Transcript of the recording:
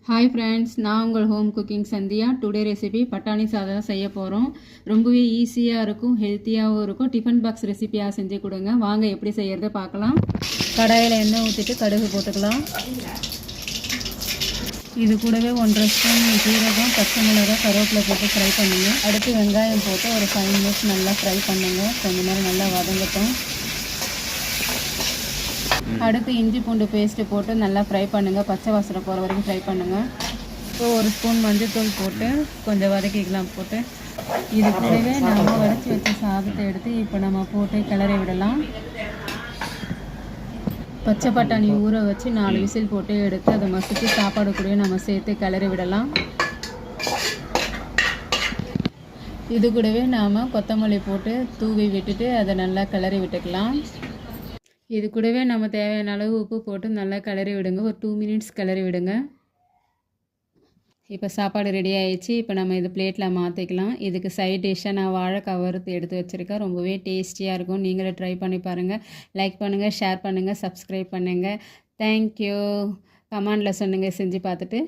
Hi friends, நான் உங்கள் home cooking Sandhya. Today recipe பட்டாணி சாதம் செய்ய போகிறோம். ரொம்பவே ஈஸியாக இருக்கும், ஹெல்த்தியாகவும் இருக்கும். டிஃபன் பாக்ஸ் ரெசிபியாக செஞ்சு கொடுங்க. வாங்க எப்படி செய்கிறத பார்க்கலாம். கடாயில் எண்ணெய் ஊற்றிட்டு கடுகு போட்டுக்கலாம். இது கூடவே 1.5 ஸ்பூன் ஜீரகம், பச்சை மிளகாய், கருவேப்பிலை போட்டு ஃப்ரை பண்ணுங்கள். அடுத்து வெங்காயம் போட்டு ஒரு 5 மினிட்ஸ் நல்லா ஃப்ரை பண்ணுங்கள். கொஞ்ச நேரம் நல்லா வதங்கட்டும். அடுத்து இஞ்சி பூண்டு பேஸ்ட்டு போட்டு நல்லா ஃப்ரை பண்ணுங்கள். பச்சை வாசனை போகிற வரைக்கும் ஃப்ரை பண்ணுங்கள். இப்போ 1 ஸ்பூன் மஞ்சள்தூள் போட்டு கொஞ்சம் வதக்கிக்கலாம். போட்டு இது கூடவே நம்ம வடித்து வச்ச சாதத்தை எடுத்து இப்போ நம்ம போட்டு கிளறி விடலாம். பச்சை பட்டாணி ஊற வச்சு 4 விசில் போட்டு எடுத்து அதை மசித்து சாப்பாடு கூடவே நம்ம சேர்த்து கிளறி விடலாம். இது கூடவே நாம் கொத்தமல்லி போட்டு தூவி விட்டுட்டு அதை நல்லா கிளறி விட்டுக்கலாம். இது கூடவே நம்ம தேவையான அளவு உப்பு போட்டு நல்லா கிளறி விடுங்க. ஒரு 2 மினிட்ஸ் கிளறி விடுங்க. இப்போ சாப்பாடு ரெடி ஆயிடுச்சு. இப்போ நம்ம இது பிளேட்டில் மாற்றிக்கலாம். இதுக்கு சைட் டிஷ்ஷாக நான் வாழைக்காய் வறுத்து எடுத்து வச்சுருக்கேன். ரொம்பவே டேஸ்டியாக இருக்கும். நீங்களே ட்ரை பண்ணி பாருங்கள். லைக் பண்ணுங்கள், ஷேர் பண்ணுங்கள், சப்ஸ்கிரைப் பண்ணுங்கள். தேங்க்யூ. கமெண்டில் சொல்லுங்கள் செஞ்சு பார்த்துட்டு.